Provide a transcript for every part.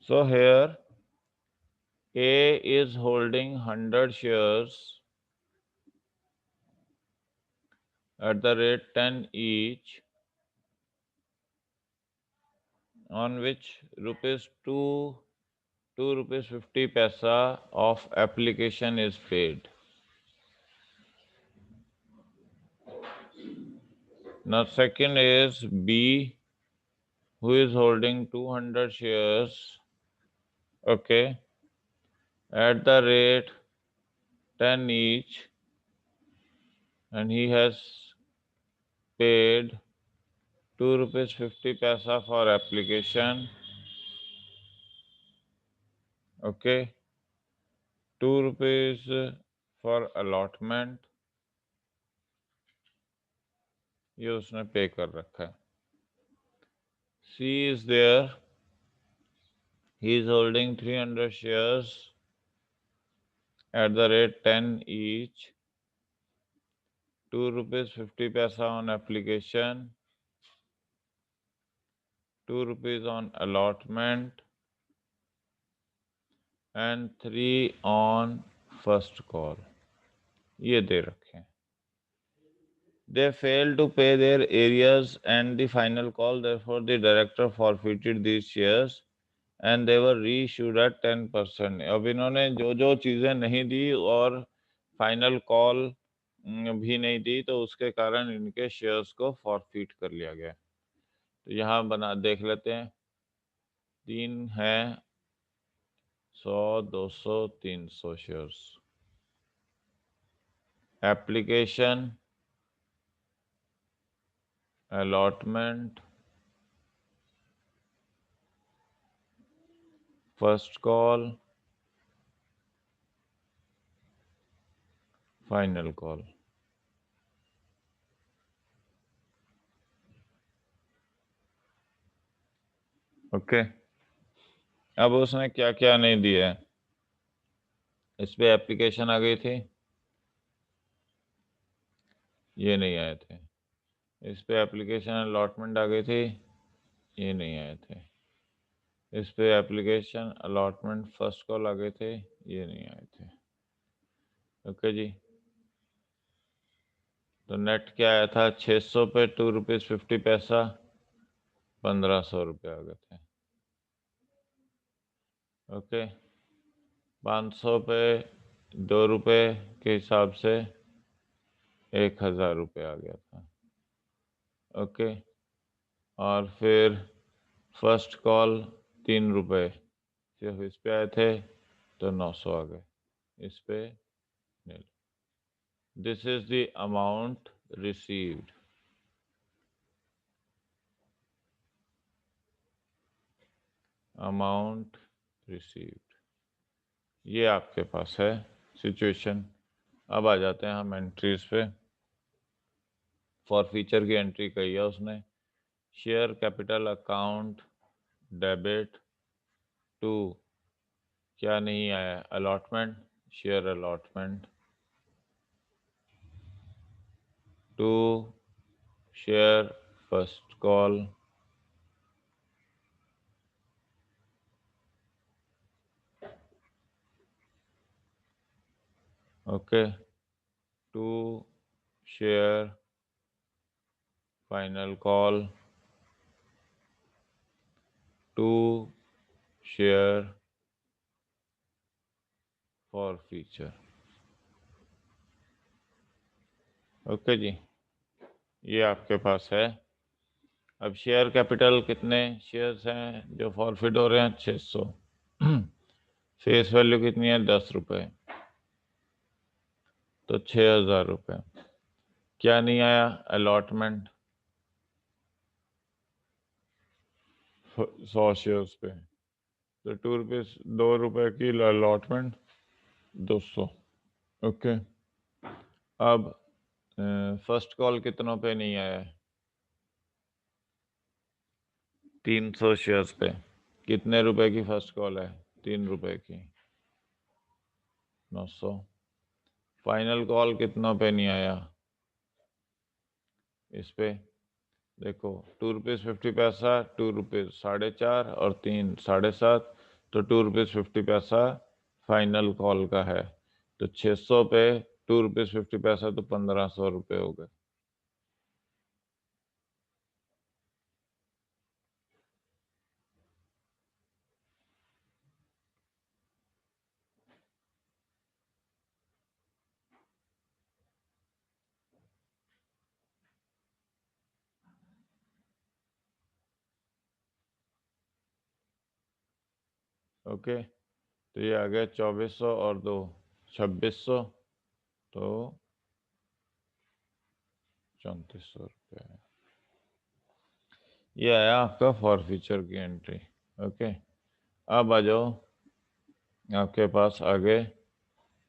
So here A is holding 100 shares at the rate 10 each, on which rupees 2 rupees 50 paisa of application is paid. Now second is B, who is holding 200 shares, okay, at the rate 10 each, and he has paid 2 rupees 50 paisa for application, okay, 2 rupees for allotment, ये उसने पे कर रखा है. C is there, he is holding 300 shares at the rate 10 each, 2 rupees 50 paisa on application, 2 rupees on allotment, and 3 on first call. ये दे रखे हैं. They failed to pay their arrears and the final call, therefore the director forfeited these shares and they were reissued at 10%. अब इन्होंने जो जो चीज़ें नहीं दी और फाइनल कॉल भी नहीं दी, तो उसके कारण इनके शेयर्स को फॉरफिट कर लिया गया. तो यहाँ बना देख लेते हैं. 3 है, 100, 200, 300 shares. Application, allotment, first call, final call. Okay. अब उसने क्या क्या नहीं दिया है. इस पे एप्लीकेशन आ गई थी, ये नहीं आए थे. इस पे एप्लीकेशन अलॉटमेंट आ गई थी, ये नहीं आए थे. इस पे एप्लीकेशन अलॉटमेंट फर्स्ट कॉल आ गए थे, ये नहीं आए थे. ओके जी. तो नेट क्या आया था? 600 पे 2 रुपीज़ 50 पैसा, 1500 रुपये आ गए थे. ओके. 500 पे 2 रुपये के हिसाब से 1000 रुपये आ गया था. ओके. और फिर फर्स्ट कॉल 3 रुपये, सिर्फ इस पे आए थे तो 900 आ गए. इस पे nil. This is the amount received. Amount received, ये आपके पास है सिचुएशन. अब आ जाते हैं हम एंट्रीज पे. फॉर फीचर की एंट्री कही है उसने. Share capital account debit to, क्या नहीं आया? Allotment, share allotment. To share first call. Okay. To share final call. To share forfeiture. Okay जी, ये आपके पास है. अब शेयर कैपिटल कितने शेयर्स हैं जो फॉरफिट हो रहे हैं? 600. फेस वैल्यू कितनी है? 10 रुपये, तो 6000 रुपये. क्या नहीं आया? अलॉटमेंट 100 शेयर्स पे, तो 2 रुपये की अलॉटमेंट 200. ओके. अब फर्स्ट कॉल कितनों पे नहीं आया है? 300 शेयर्स पे. कितने रुपए की फर्स्ट कॉल है? 3 रुपए की, 900. फाइनल कॉल कितनों पे नहीं आया? इस पे देखो, 2 रुपीज़ 50 पैसा, 2 रुपीज़ 4.5 और 3 7.5, तो 2 रुपीज़ 50 पैसा फाइनल कॉल का है। तो 600 पे 2 रुपीज़ 50 पैसा तो 1500 रुपये हो गए। ओके, तो ये आ गया 2400 और 2 2600, तो 3400 रुपये। ये आया आपका फॉर फ्यूचर की एंट्री। ओके, अब आ जाओ आपके पास आगे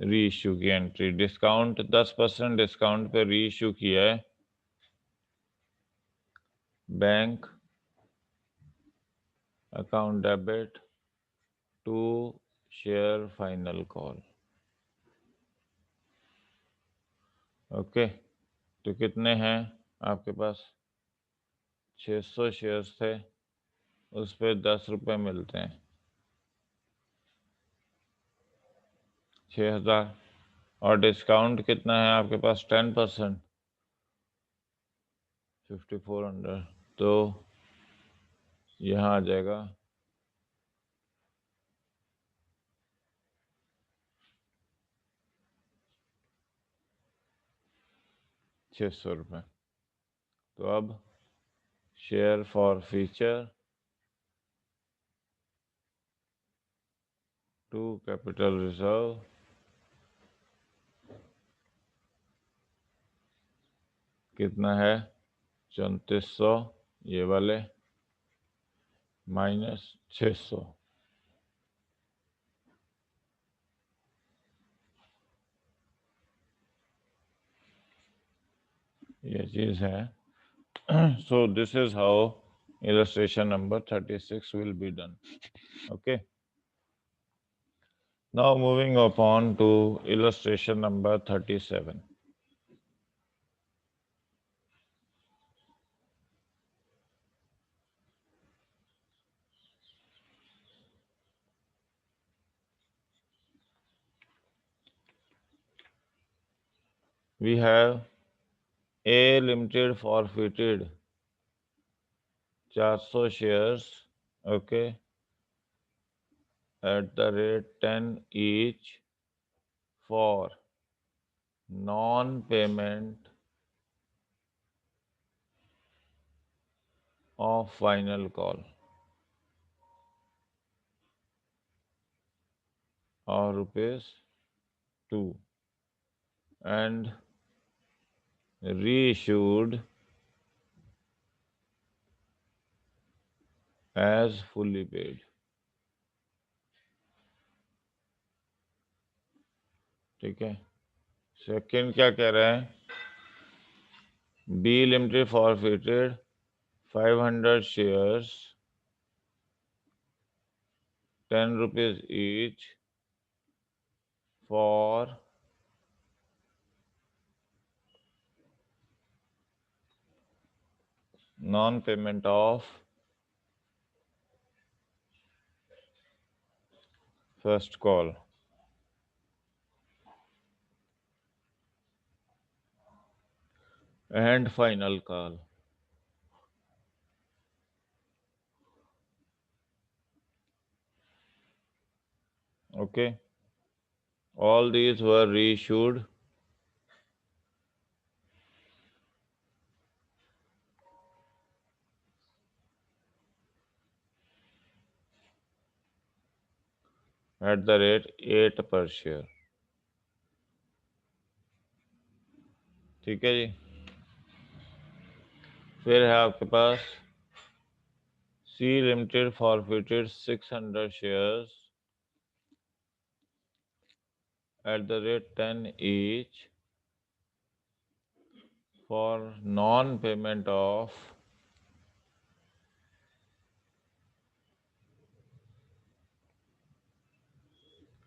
री इशू की एंट्री। डिस्काउंट 10% डिस्काउंट पे री इशू किया है bank account debit to share final call. Okay, तो कितने हैं आपके पास? 600 शेयर्स थे, उस पर 10 रुपये मिलते हैं, 6000। और डिस्काउंट कितना है आपके पास? 10%, 5400। तो यहाँ आ जाएगा 600 रुपये। तो अब share forfeiture to capital reserve कितना है? 3400 ये वाले माइनस 600, ये चीज़ है। So this is how illustration number 36 will be done. Okay. Now moving upon to illustration number 37. We have A Limited forfeited 400 shares, okay, at the rate 10 each for non-payment of final call or rupees 2 and reissued as fully paid। ठीक है, second क्या कह रहा है? B limited forfeited 500 shares 10 rupees each for non-payment of first call and final call। Okay, all these were reissued at the rate 8 per share। ठीक है जी। फिर है आपके पास C limited forfeited 600 shares at the rate 10 each for non-payment of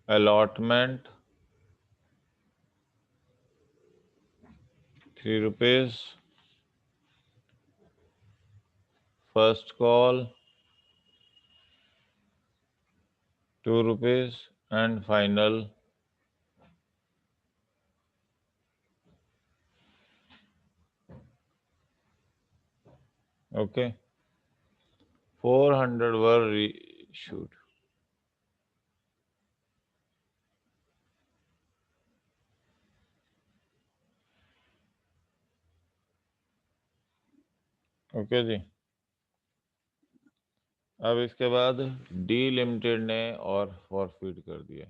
allotment 3 rupees, first call ₹2 and final okay 400 were reissued. Okay जी। अब इसके बाद D limited ने और फॉरफिट कर दिया।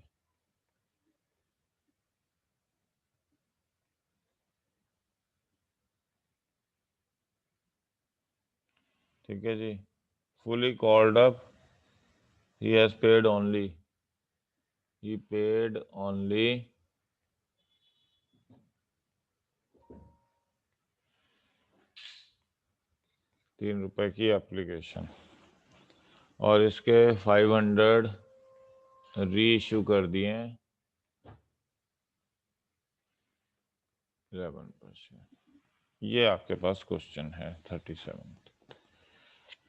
ठीक है जी। Fully called up, he has paid only, he paid only ₹3 की एप्लीकेशन, और इसके 500 री इशू कर दिए 11%। ये आपके पास क्वेश्चन है 37।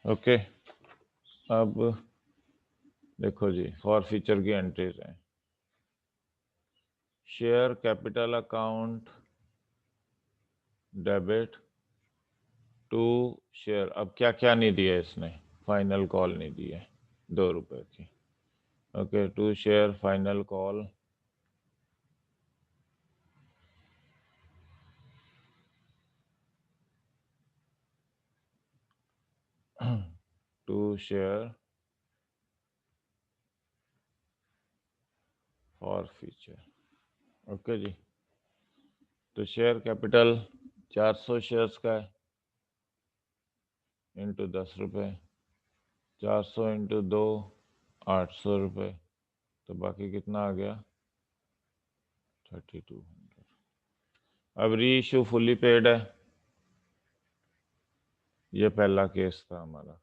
ओके, अब देखो जी, फॉर फीचर की एंट्रीज हैं। Share capital account debit to share. अब क्या क्या नहीं दिया इसने, फाइनल कॉल नहीं दी है ₹2 की। Okay, to share final call to share forfeiture. Okay जी। तो शेयर कैपिटल 400 शेयर्स का है, इंटू ₹10, 400 इंटू 2 ₹800, तो बाकी कितना आ गया 3200। अब री इशू फुली पेड है, ये पहला केस था हमारा।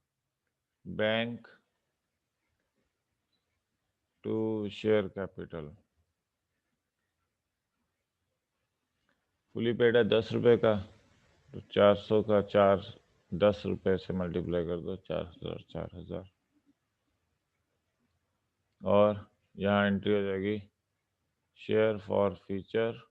Bank to share capital fully paid है ₹10 का, तो 400 का 10 रुपए से मल्टीप्लाई कर दो, 4000 4000, और यहाँ एंट्री हो जाएगी शेयर फॉर फीचर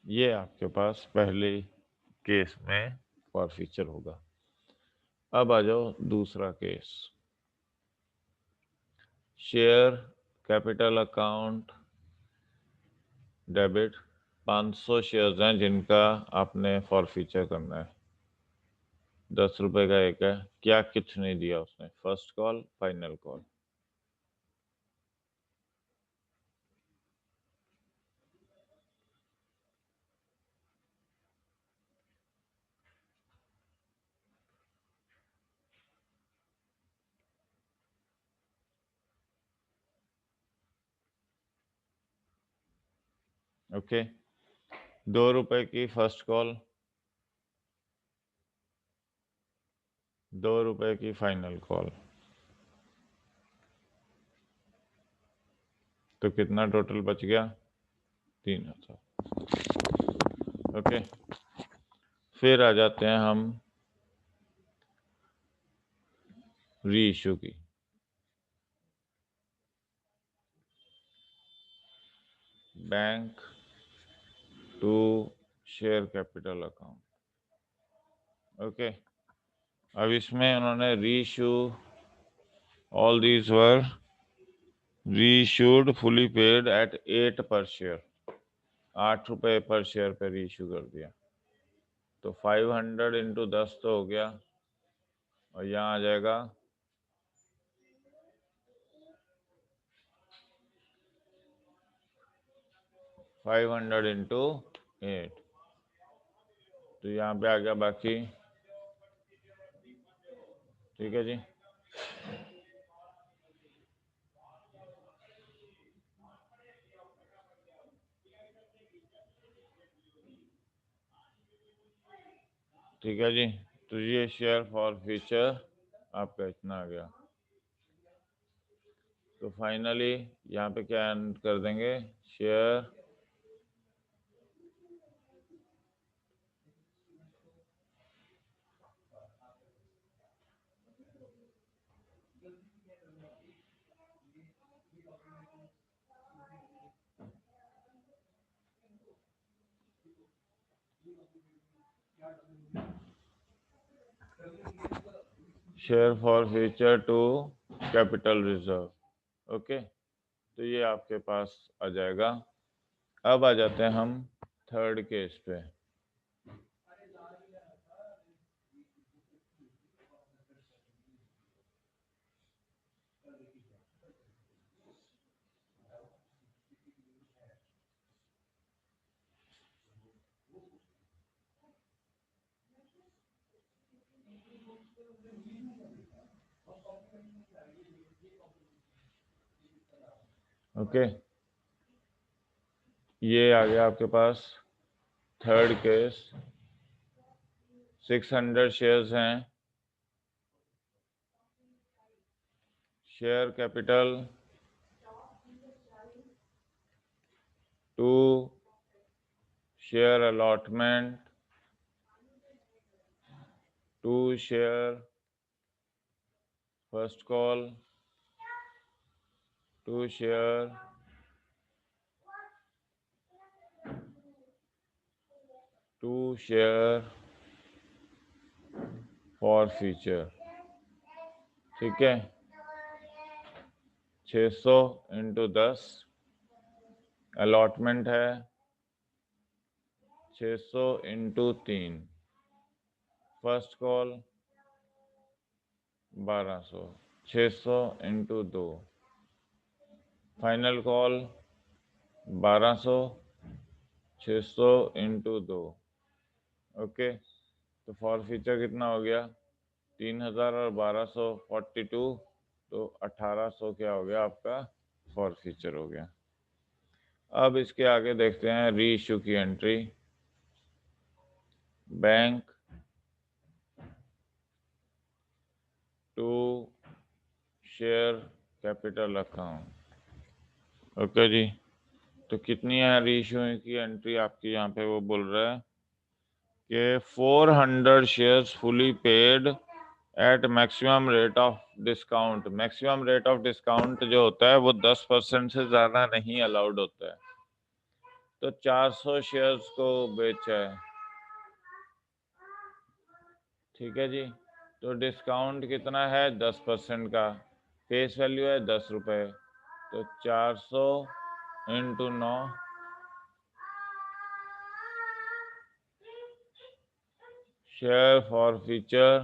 ये आपके पास पहले केस में फॉर फीचर होगा। अब आ जाओ दूसरा case. Share capital account debit 500 shares हैं जिनका आपने फॉर फीचर करना है, ₹10 का एक है। क्या कुछ नहीं दिया उसने, first call final call. Okay, ₹2 की फर्स्ट कॉल, ₹2 की फाइनल कॉल, तो कितना टोटल बच गया 3000। ओके, फिर आ जाते हैं हम री इशू की। Bank to share capital account. Okay, अब इसमें उन्होंने reissue, all these were reissued fully paid at 8 per share, ₹8 per share पे रीइश्यू कर दिया। तो 500 इंटू 10 तो हो गया, और यहाँ आ जाएगा 500 इंटू 8, तो यहाँ पे आ गया बाकी। ठीक है जी। ठीक है जी, तो ये शेयर फॉर फ्यूचर आपका इतना आ गया। तो फाइनली यहाँ पे क्या एंड कर देंगे, share share forfeiture to capital reserve. Okay, तो ये आपके पास आ जाएगा। अब आ जाते हैं हम थर्ड केस पे। ओके, ये आ गया आपके पास थर्ड केस। 600 शेयर्स हैं। Share capital to share allotment to share first call to share forfeiture. ठीक है, 600 इंटू 10 अलॉटमेंट है, 600 into 3 first call 1200, 600 into 2 final call 1200, 600 into 2। Okay, तो फॉर फ्यूचर कितना हो गया, 3000 और 1200 42, तो 1800 क्या हो गया आपका फॉर फ्यूचर हो गया। अब इसके आगे देखते हैं री इशू की entry. Bank to share capital account. Okay जी, तो कितनी है री इशू की एंट्री आपकी, यहाँ पे वो बोल रहा है कि 400 shares fully paid at maximum rate of discount. Maximum rate of discount जो होता है वो 10% से ज़्यादा नहीं अलाउड होता है। तो 400 शेयर्स को बेचा है। ठीक है जी, तो डिस्काउंट कितना है 10% का, फेस वैल्यू है 10 रुपये, तो 400 इंटू 9 शेयर फॉर फ्यूचर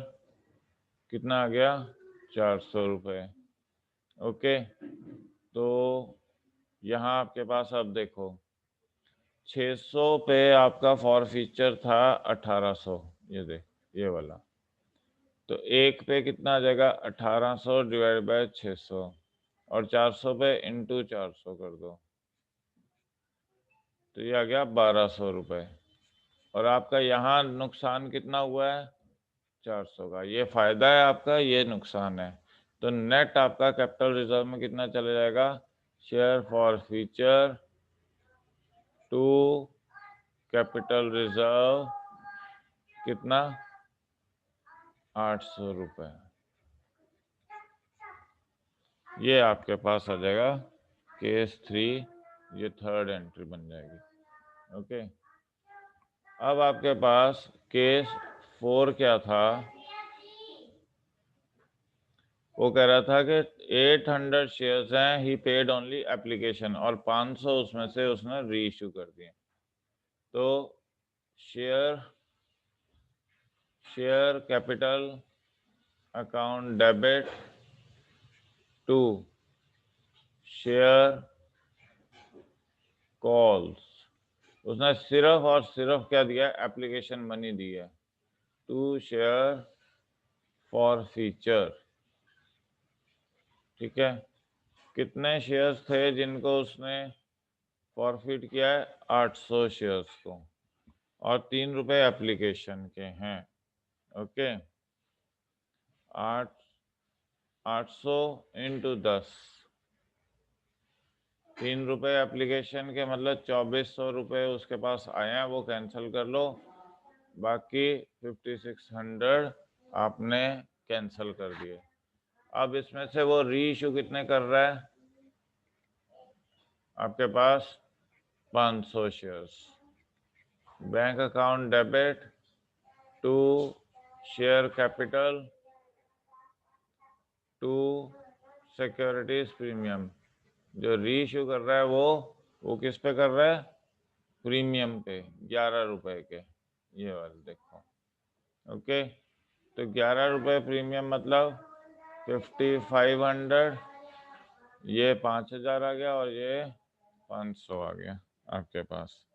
कितना आ गया 400 रुपये। ओके, तो यहाँ आपके पास अब देखो 600 पे आपका फॉर फ्यूचर था 1800, ये देख ये वाला, तो एक पे कितना आ जाएगा 1800 डिवाइड बाय 600 और 400 पे इंटू 400 कर दो, तो ये आ गया 1200 रुपये। और आपका यहाँ नुकसान कितना हुआ है 400 का, ये फायदा है आपका, ये नुकसान है। तो नेट आपका कैपिटल रिजर्व में कितना चले जाएगा, share forfeiture to capital reserve कितना 800 रुपये। ये आपके पास आ जाएगा केस 3, ये थर्ड एंट्री बन जाएगी। ओके, अब आपके पास केस 4 क्या था, वो कह रहा था कि 800 शेयर्स हैं, ही पेड ओनली एप्लीकेशन, और 500 उसमें से उसने री इशू कर दिए। तो share capital account debit to share calls, उसने सिर्फ और सिर्फ क्या दिया, एप्लीकेशन मनी दी है, टू शेयर फॉर फ्यूचर। ठीक है, कितने शेयर्स थे जिनको उसने फॉरफिट किया है, 800 शेयर्स को, और 3 रुपए एप्लीकेशन के हैं। ओके, 800 इंटू 10, 3 रुपए एप्लीकेशन के, मतलब 2400 उसके पास आए हैं, वो कैंसिल कर लो। बाकी 5600 आपने कैंसिल कर दिए। अब इसमें से वो री इशू कितने कर रहा है आपके पास? 500 shares. Bank account debit to share capital to securities premium. जो री इशू कर रहा है वो किस पे कर रहा है? प्रीमियम पे, 11 रुपए के, ये वाले देखो। ओके, तो 11 रुपए प्रीमियम मतलब 5500, ये 5000 आ गया और ये 500 आ गया आपके पास।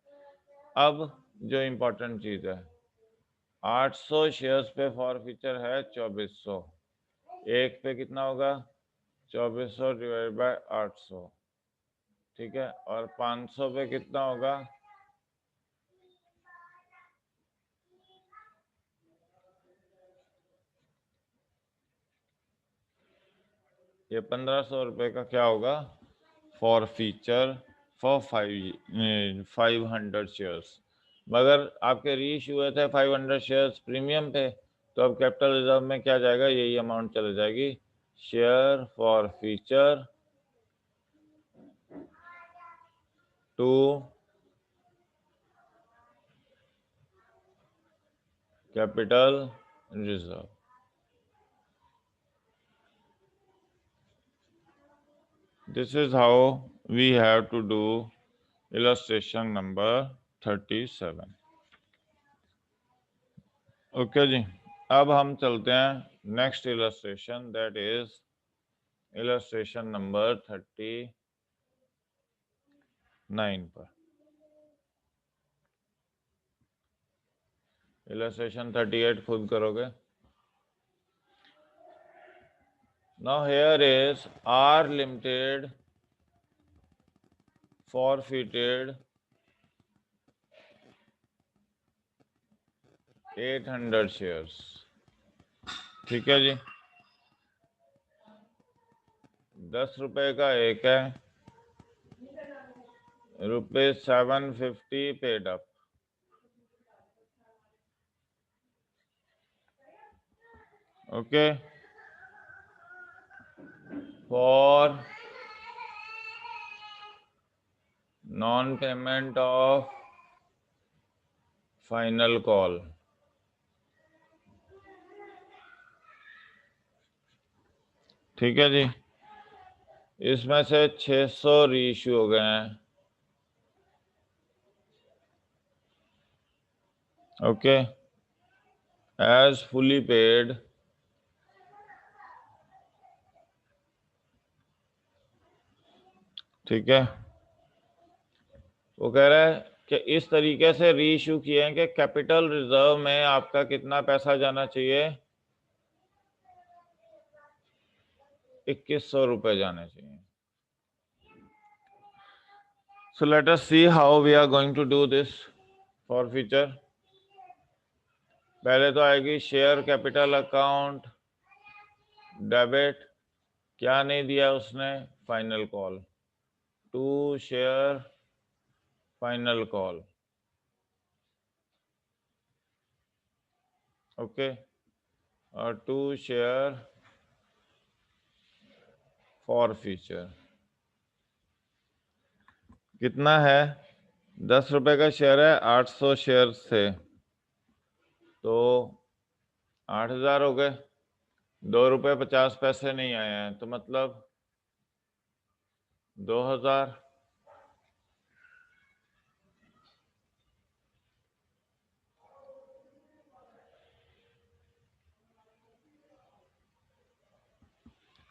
अब जो इम्पोर्टेंट चीज है, 800 शेयर्स पे फॉर फीचर है 2400, एक पे कितना होगा? 2400 डिवाइड बाय 800, ठीक है। और 500 पे कितना होगा? ये 1500 का क्या होगा? For feature for 500 shares. मगर आपके री इशू हुए थे 500 शेयर्स प्रीमियम पे, तो अब कैपिटल रिजर्व में क्या जाएगा? यही अमाउंट चले जाएगी। Share forfeiture to capital reserve. This is how we have to do illustration number 37। Okay जी, अब हम चलते हैं next illustration, that is illustration number 39 पर। इलस्ट्रेशन 38 खुद करोगे। Now here is R Limited forfeited 800 shares, ठीक है जी। 10 रुपए का एक है, ₹750 paid up. Okay, for non payment of final call. ठीक है जी, इसमें से 600 रीइश्यू हो गए हैं। ओके, एज फुली पेड ठीक है। वो कह रहा है कि इस तरीके से रीइश्यू किए हैं कि कैपिटल रिजर्व में आपका कितना पैसा जाना चाहिए? 2100 रुपए जाने चाहिए। So let us see how we are going to do this for future। पहले तो आएगी शेयर कैपिटल अकाउंट डेबिट, क्या नहीं दिया उसने? Final call to share final call. Okay, और टू शेयर फॉर फ्यूचर। कितना है? 10 रुपए का शेयर है, 800 शेयर थे तो 8000 हो गए। 2 रुपए 50 पैसे नहीं आए हैं, तो मतलब 2000।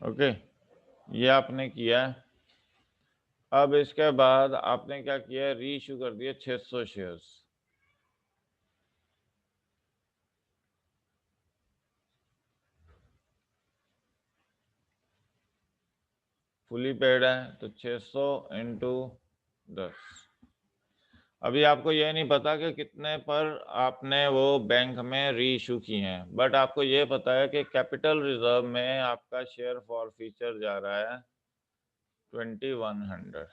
ओके, ये आपने किया। अब इसके बाद आपने क्या किया? री इशू कर दिए 600 शेयर्स। फुली पेड है तो 600 इंटू 10। अभी आपको ये नहीं पता कि कितने पर आपने वो बैंक में री इशू की हैं, बट आपको ये पता है कि कैपिटल रिजर्व में आपका शेयर फॉर फ्यूचर जा रहा है 2100,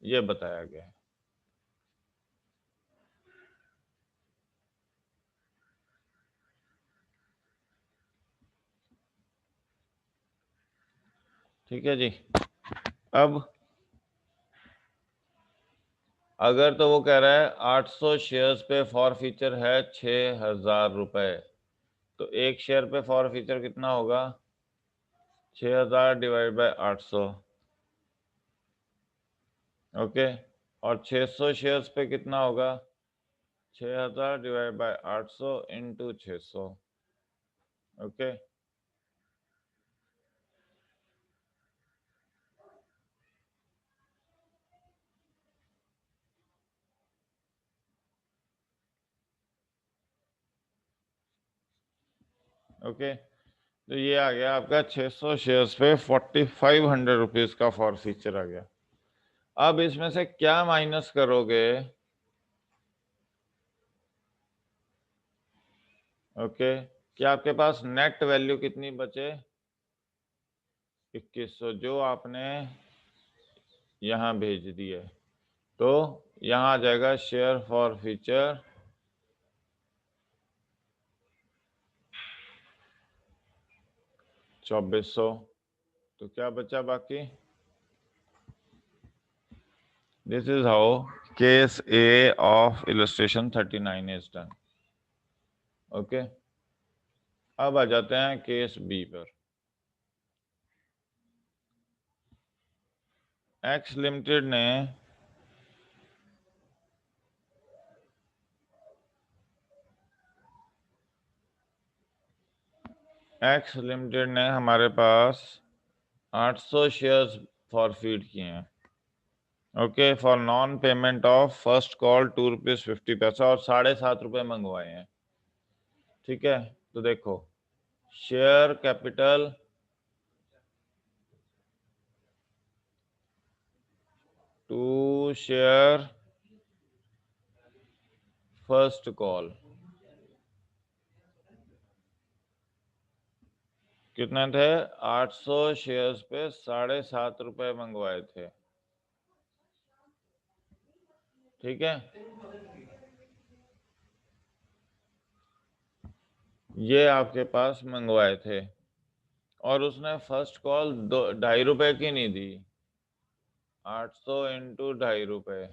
ये बताया गया है। ठीक है जी। अब अगर तो वो कह रहा है 800 शेयर्स पे फॉर फ्यूचर है 6000 रुपए, तो एक शेयर पे फॉर फ्यूचर कितना होगा? 6000 डिवाइड बाय 800। ओके। और 600 शेयर्स पे कितना होगा? 6000 divide by 800 into 600। Okay. Okay, तो ये आ गया आपका 600 शेयर्स पे 4500 रुपीज का फॉर फ्यूचर आ गया। अब इसमें से क्या माइनस करोगे? ओके, क्या आपके पास नेट वैल्यू कितनी बचे? 2100, जो आपने यहाँ भेज दी है। तो यहाँ आ जाएगा शेयर फॉर फ्यूचर 2400। तो क्या बचा बाकी? This is how case A of illustration 39 is done. Okay, अब आ जाते हैं केस बी पर। एक्स लिमिटेड ने हमारे पास 800 शेयर्स फॉरफीड किए हैं। Okay, for non payment of first call 2 rupees 50 पैसा, और 7.5 रुपये मंगवाए हैं। ठीक है, तो देखो share capital to share first call कितने थे? 800 शेयर्स पे 7.5 रुपये मंगवाए थे। ठीक है, ये आपके पास मंगवाए थे, और उसने फर्स्ट कॉल 2.5 रुपए की नहीं दी। 800 इंटू 2.5 रुपए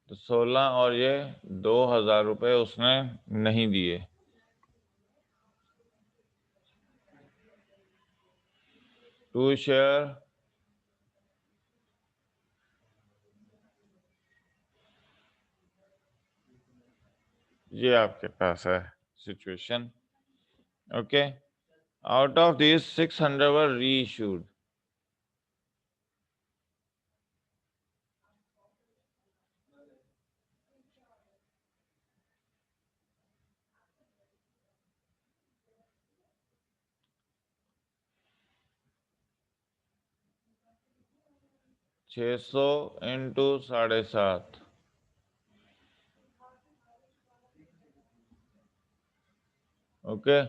तो 16, और ये 2000 रुपये उसने नहीं दिए। टू शेयर ये आपके पास है situation. Okay, out of this 600 were reissued. 600 into 7.5। Okay,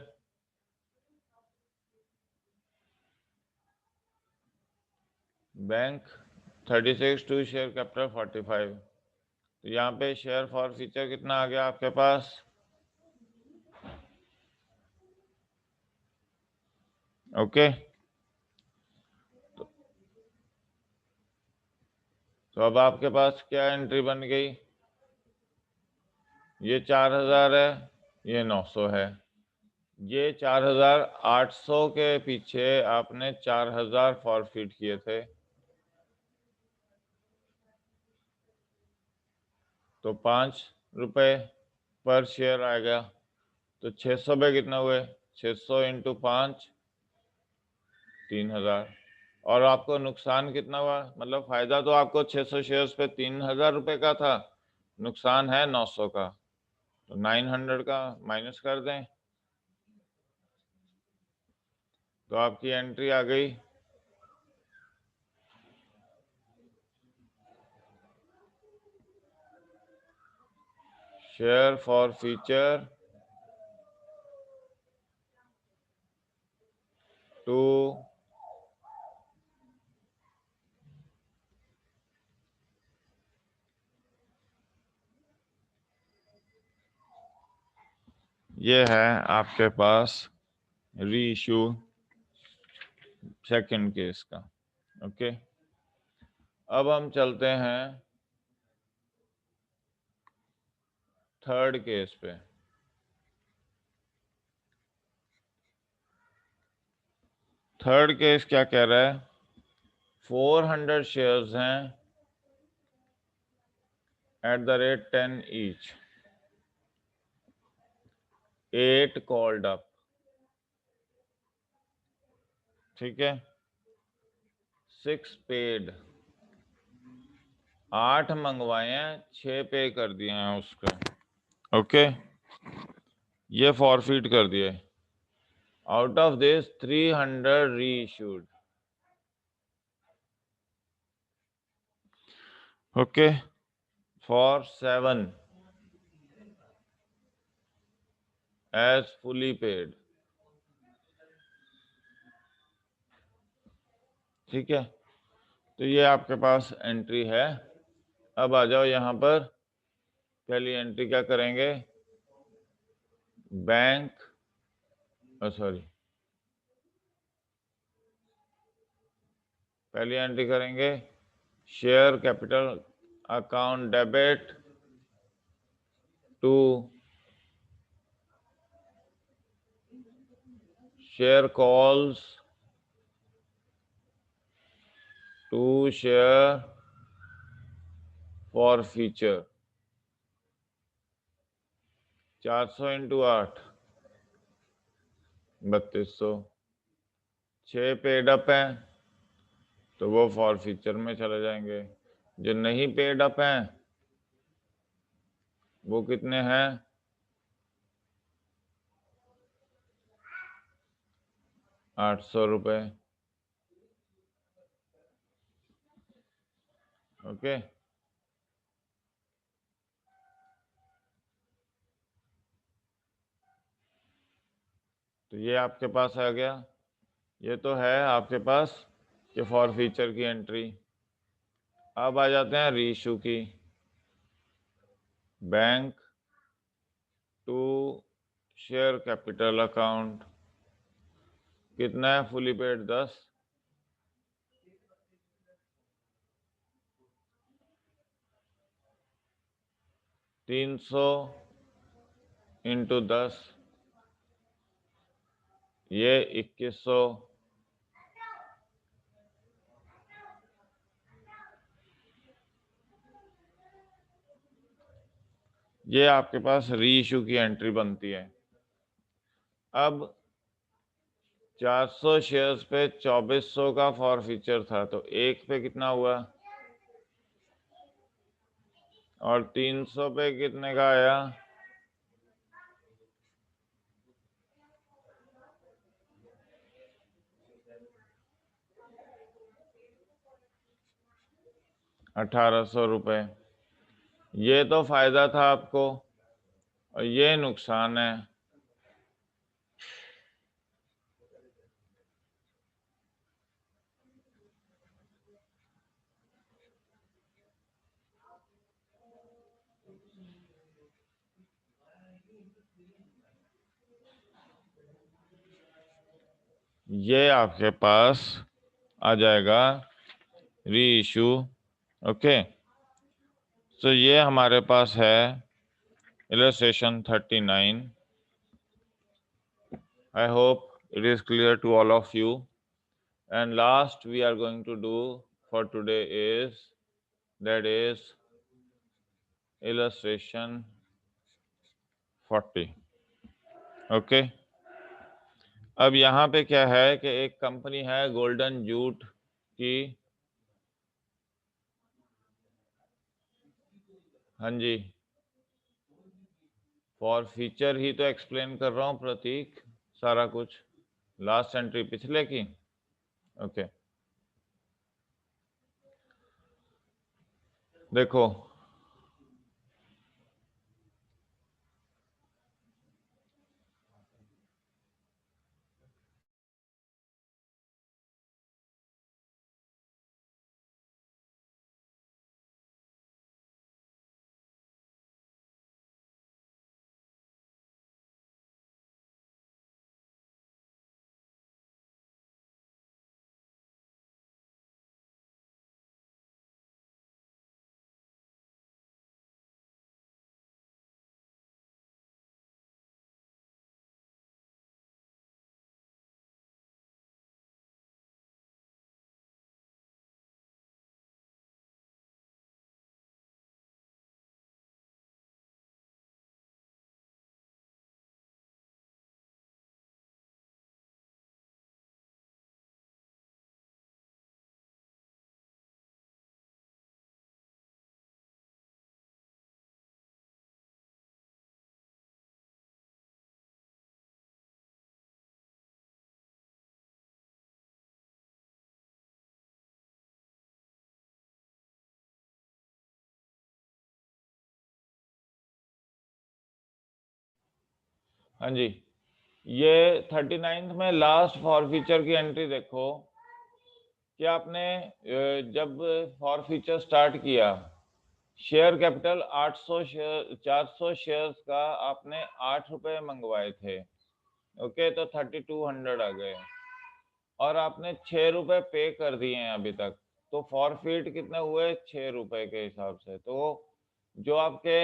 bank 36, to share capital 45। तो यहाँ पे शेयर फॉर फ्यूचर कितना आ गया आपके पास? ओके, तो अब आपके पास क्या एंट्री बन गई? ये 4000 है, ये 900 है। ये 4800 के पीछे आपने 4000 फॉरफिट किए थे, तो 5 रुपए पर शेयर आएगा। तो 600 पे कितना हुए? 600 इंटू 5, 3000। और आपको नुकसान कितना हुआ? मतलब फायदा तो आपको 600 शेयर्स पे 3000 रुपए का था, नुकसान है 900 का, तो 900 का माइनस कर दें, तो आपकी एंट्री आ गई शेयर फॉर फीचर टू ये है आपके पास री इशू सेकंड केस का। ओके, अब हम चलते हैं थर्ड केस पे। थर्ड केस क्या कह रहा है? 400 शेयर्स हैं at the rate 10 each, 8 called up, ठीक है, 6 पेड, 8 मंगवाए हैं, 6 पे कर दिए हैं उसका। ओके, ये फॉरफिट कर दिए। Out of this 300 reissued. Okay, for 7 as fully paid, ठीक है। तो ये आपके पास एंट्री है। अब आ जाओ यहाँ पर, पहली एंट्री क्या करेंगे? बैंक, सॉरी, पहली एंट्री करेंगे share capital account debit to share calls to share forfeiture. 400 into 8, 3200। 6 paid up हैं तो वो फॉर फीचर में चले जाएंगे। जो नहीं पेड अप हैं वो कितने हैं? 800 रुपये। ओके, तो ये आपके पास आ गया। ये तो है आपके पास कि फॉर फीचर की एंट्री। अब आ जाते हैं रीइशू की। Bank to share capital account, कितना है फुली पेड? 10। 300 इंटू 10, ये 2100। ये आपके पास री इशू की एंट्री बनती है। अब 400 शेयर्स पे 2400 का फॉर फीचर था, तो एक पे कितना हुआ? और 300 पे कितने का आया? 1800 रुपये। ये तो फायदा था आपको और ये नुकसान है। ये आपके पास आ जाएगा री इशू। ओके, तो ये हमारे पास है illustration 39. I hope it is clear to all of you. And last we are going to do for today is, that is illustration 40. Okay, अब यहाँ पे क्या है कि एक कंपनी है गोल्डन जूट की। हाँ जी, फॉर फीचर ही तो एक्सप्लेन कर रहा हूँ प्रतीक, सारा कुछ। लास्ट एंट्री पिछले की। ओके, देखो हाँ जी, ये 39 में लास्ट फॉरफीचर की एंट्री देखो कि आपने जब फॉरफीचर स्टार्ट किया, शेयर कैपिटल 800 शेयर 400 शेयर्स का आपने 8 रुपए मंगवाए थे। ओके, तो 3200 आ गए और आपने 6 रुपए पे कर दिए हैं अभी तक, तो फॉरफिट कितने हुए 6 रुपए के हिसाब से। तो जो आपके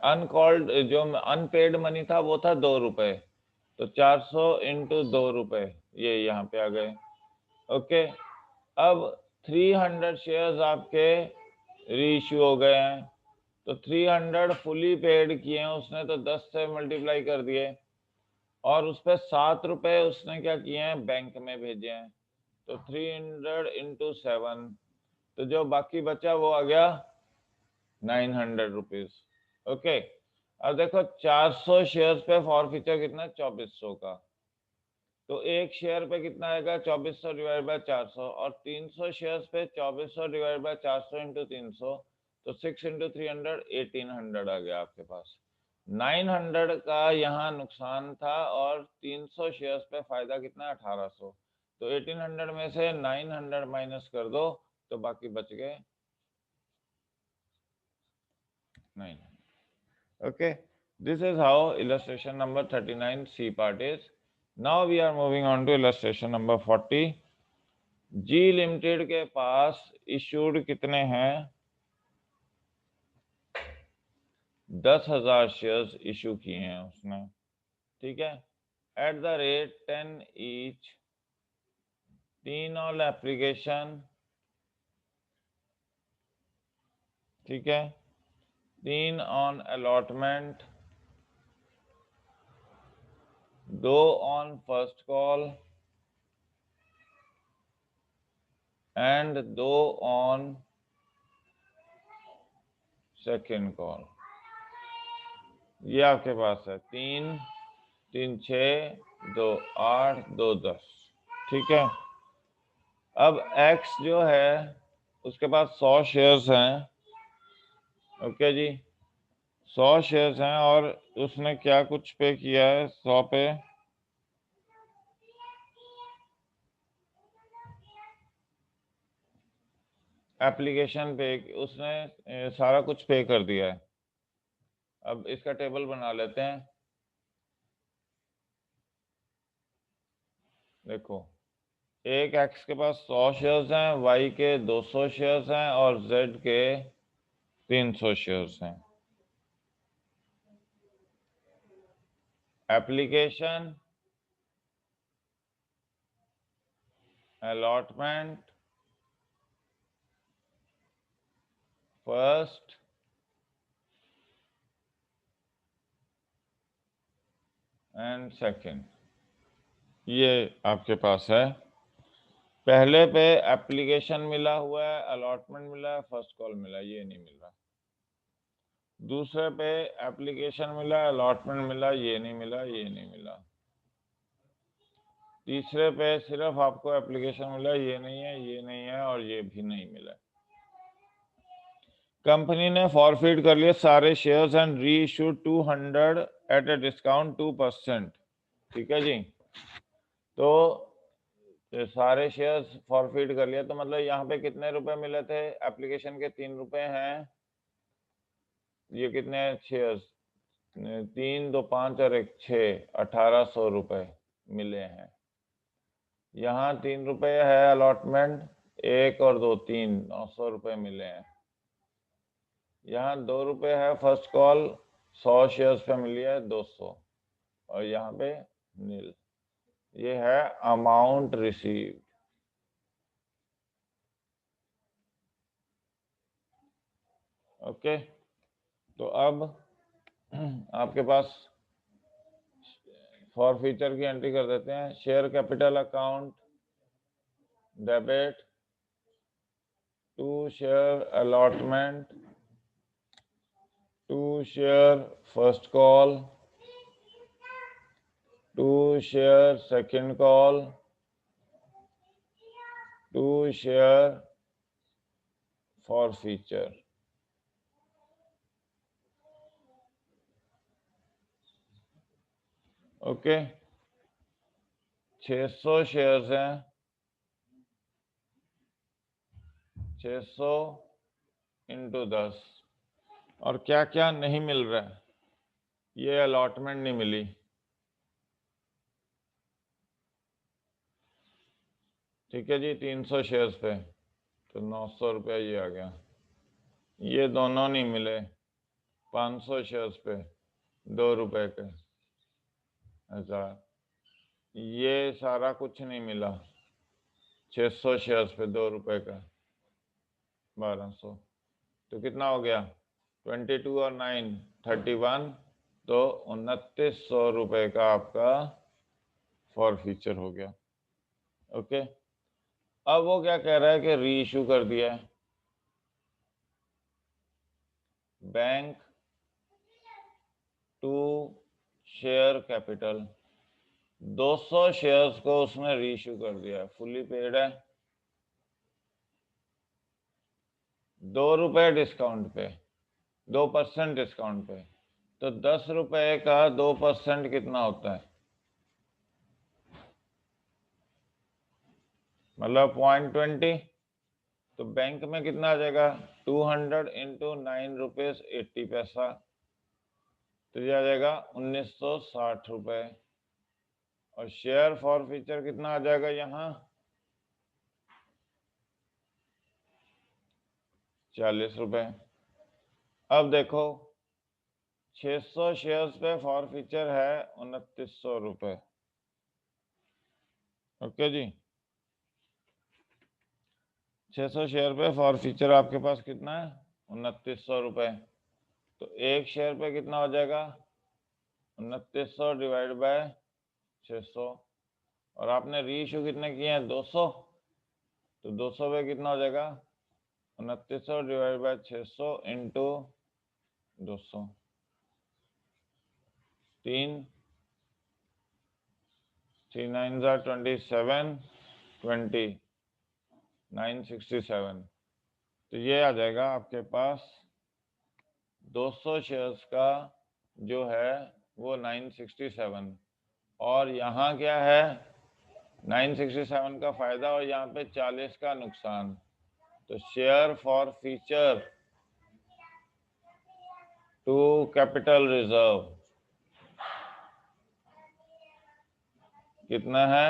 अनकॉल्ड जो अनपेड मनी था वो था 2 रुपए, तो 400 इंटू 2 रुपए ये यहाँ पे आ गए। ओके, अब 300 शेयर्स आपके रीइश्यू हो गए हैं, तो 300 फुली पेड किए हैं उसने, तो 10 से मल्टीप्लाई कर दिए और उस पर 7 रुपए उसने क्या किए हैं बैंक में भेजे हैं, तो 300 इंटू 7, तो जो बाकी बचा वो आ गया 900 रुपीज। ओके, अब देखो 400 शेयर्स पे फॉरफीचर कितना है 2400 का, तो एक शेयर पे कितना आएगा 2400 डिवाइड बाय 400, और 300 शेयर्स पे 2400 डिवाइड बाय 400 इंटू 300, तो 6 इंटू 300 1800 आ गया आपके पास। 900 का यहाँ नुकसान था और 300 शेयर्स पे फायदा कितना है 1800, तो 1800 में से 900 माइनस कर दो तो बाकी बच गए 900। Okay, this is how illustration number 39C part is. Now we are moving on to illustration number 40. G limited के पास इशूड कितने हैं 10,000 शेयर्स इशू किए हैं उसने, ठीक है, at the rate 10 each, 3 all application, ठीक है, 3 on allotment, 2 on first call and 2 on second call. ये आपके पास है 3 3 6 2 8 2 10, ठीक है। अब एक्स जो है उसके पास 100 शेयर्स हैं, ओके जी, 100 शेयर्स हैं और उसने क्या कुछ पे किया है 100 पे, एप्लीकेशन पे उसने सारा कुछ पे कर दिया है। अब इसका टेबल बना लेते हैं। देखो, एक एक्स के पास 100 शेयर्स हैं, वाई के 200 शेयर्स हैं और जेड के 300 शेयर्स हैं। Application, allotment, first and second, ये आपके पास है। पहले पे एप्लीकेशन मिला हुआ है, अलॉटमेंट मिला है, फर्स्ट कॉल मिला है, ये नहीं मिल रहा। दूसरे पे एप्लीकेशन मिला, अलॉटमेंट मिला, ये नहीं मिला, ये नहीं मिला। तीसरे पे सिर्फ आपको एप्लीकेशन मिला, ये नहीं है, ये नहीं है और ये भी नहीं मिला। कंपनी ने फॉरफिट कर लिए सारे shares and re issue 200 eight a discount 2%, ठीक है जी। तो सारे शेयर्स फॉरफिट कर लिया, तो मतलब यहाँ पे कितने रुपए मिले थे, एप्लीकेशन के 3 रुपए हैं, ये कितने शेयर्स 3 2 5 और 1 6, 1800 रुपए मिले हैं। यहाँ 3 रुपए है अलॉटमेंट, 1 और 2 3, 900 रुपए मिले हैं। यहाँ 2 रुपए है फर्स्ट कॉल, 100 शेयर्स पे मिली है 200, और यहाँ पे नील। ये है अमाउंट रिसीव्ड। ओके, तो अब आपके पास फॉरफीचर की एंट्री कर देते हैं। Share capital account debit to share allotment, to share first call, to share second call, to share forfeiture. Okay, 600 shares हैं, 600 इंटू 10। और क्या क्या नहीं मिल रहा है, ये अलॉटमेंट नहीं मिली, ठीक है जी। 300 शेयर्स पे तो 900 रुपया ये आ गया। ये दोनों नहीं मिले, 500 शेयर्स पे 2 रुपए के 1000। ये सारा कुछ नहीं मिला, 600 शेयर्स पे 2 रुपए का 1200। तो कितना हो गया, 22 और 9 31, तो 2900 रुपए का आपका फॉर फ्यूचर हो गया। ओके, अब वो क्या कह रहा है कि री इशू कर दिया है bank to share capital, 200 shares को उसने री इशू कर दिया है, फुली पेड है, 2 रुपए डिस्काउंट पे, 2% डिस्काउंट पे। तो 10 रुपए का 2% कितना होता है, मतलब 0.20। तो बैंक में कितना आ जाएगा, 200 इंटू 9 रुपीज 80 पैसा, तो ये आ जाएगा 1960 रुपए। और शेयर फॉर फ्यूचर कितना आ जाएगा यहाँ, 40 रुपए। अब देखो 600 शेयर्स पे फॉर फ्यूचर है 2900 रुपए। ओके जी, 600 शेयर पे फॉर फ्यूचर आपके पास कितना है, 2900 रुपए। तो एक शेयर पे कितना हो जाएगा, 2900 डिवाइड बाय 600। और आपने री इशू कितने किए हैं, 200। तो 200 पे कितना हो जाएगा, 2900 डिवाइड बाय 600 इंटू 200, 3 9 27 20 967। तो ये आ जाएगा आपके पास 200 शेयर्स का जो है वो 967। और यहाँ क्या है, 967 का फायदा और यहाँ पे 40 का नुकसान। तो share forfeiture to capital reserve कितना है,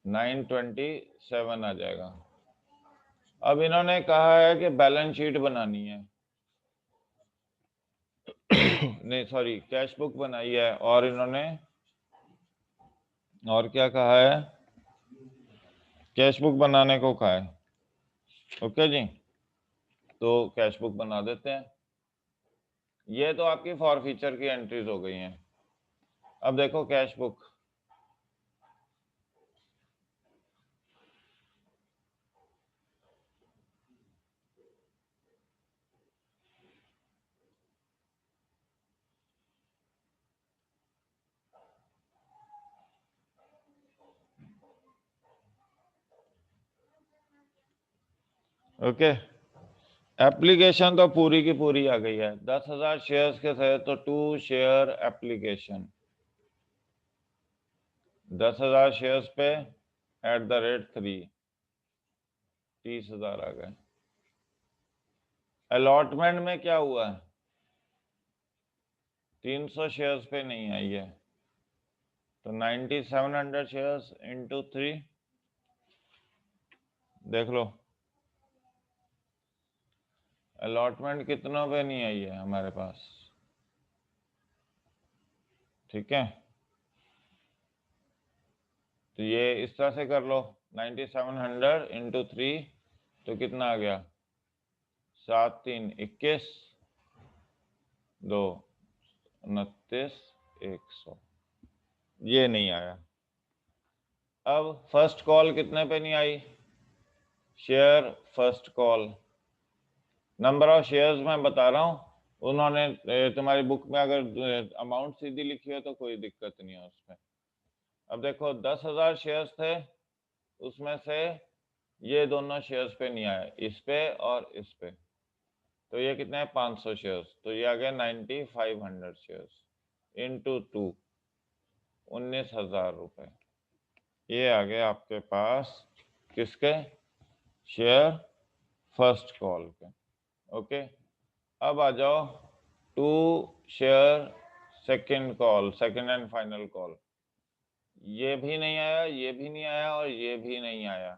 927 आ जाएगा। अब इन्होंने कहा है कि बैलेंस शीट बनानी है नहीं सॉरी, कैश बुक बनाई है। और इन्होंने और क्या कहा है, कैश बुक बनाने को कहा है। ओके जी, तो कैश बुक बना देते हैं। ये तो आपकी फॉर फ्यूचर की एंट्रीज हो गई हैं। अब देखो कैश बुक, ओके। एप्लीकेशन तो पूरी की पूरी आ गई है, 10,000 शेयर्स के थे तो 2 शेयर एप्लीकेशन, 10,000 शेयर्स पे @3 30,000 आ गए। अलॉटमेंट में क्या हुआ है, 300 शेयर्स पे नहीं आई है, तो 9700 शेयर्स इंटू 3 देख लो, अलॉटमेंट कितनों पे नहीं आई है हमारे पास, ठीक है। तो ये इस तरह से कर लो, 9700 इंटू 3 तो कितना आ गया, 7 3 21 2 29 100, ये नहीं आया। अब फर्स्ट कॉल कितने पे नहीं आई, share first call, number of shares मैं बता रहा हूँ। उन्होंने तुम्हारी बुक में अगर अमाउंट सीधी लिखी हो तो कोई दिक्कत नहीं है उसमें। अब देखो 10,000 शेयर्स थे, उसमें से ये दोनों शेयर्स पे नहीं आए, इस पे और इस पे। तो ये कितने हैं, 500 शेयर्स, तो ये आ गया 9500 शेयर्स। इंटू 2, 19,000 रुपये। ये आ गए आपके पास किसके? शेयर फर्स्ट कॉल के। ओके, अब आ जाओ to share second call, second and final call. ये भी नहीं आया, ये भी नहीं आया और ये भी नहीं आया,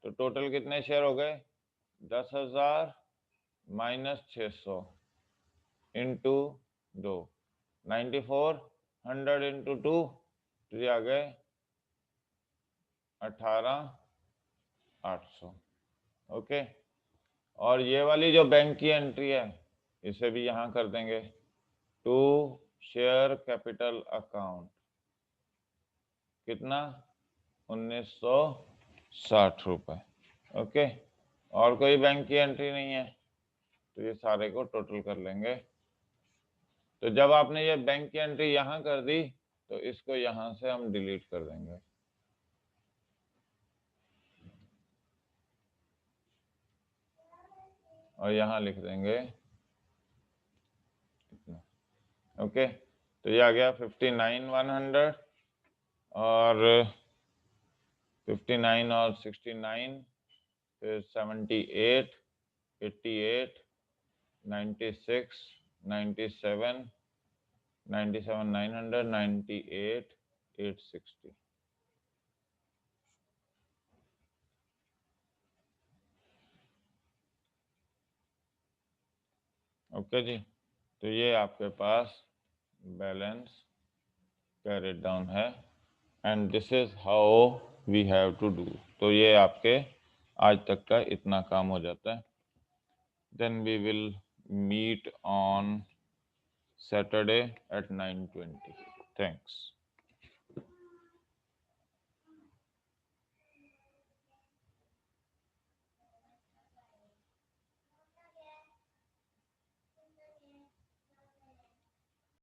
तो टोटल कितने शेयर हो गए? 10,000 माइनस 600 इंटू 2, 94, 100 इंटू 2, तो ये आ गए 18,800। ओके, और ये वाली जो बैंक की एंट्री है इसे भी यहाँ कर देंगे, टू शेयर कैपिटल अकाउंट, कितना? 1960 रुपये। ओके, और कोई बैंक की एंट्री नहीं है, तो ये सारे को टोटल कर लेंगे। तो जब आपने ये बैंक की एंट्री यहाँ कर दी तो इसको यहाँ से हम डिलीट कर देंगे। और यहाँ लिख देंगे इतना। ओके, तो ये आ गया 59,100 और 59 और 69, फिर 78, 88, 96, 97, 97,900, 98, 860। ओके जी, तो ये आपके पास बैलेंस कैरिड डाउन है and this is how we have to do. तो ये आपके आज तक का इतना काम हो जाता है। Then we will meet on Saturday at 9:20. Thanks.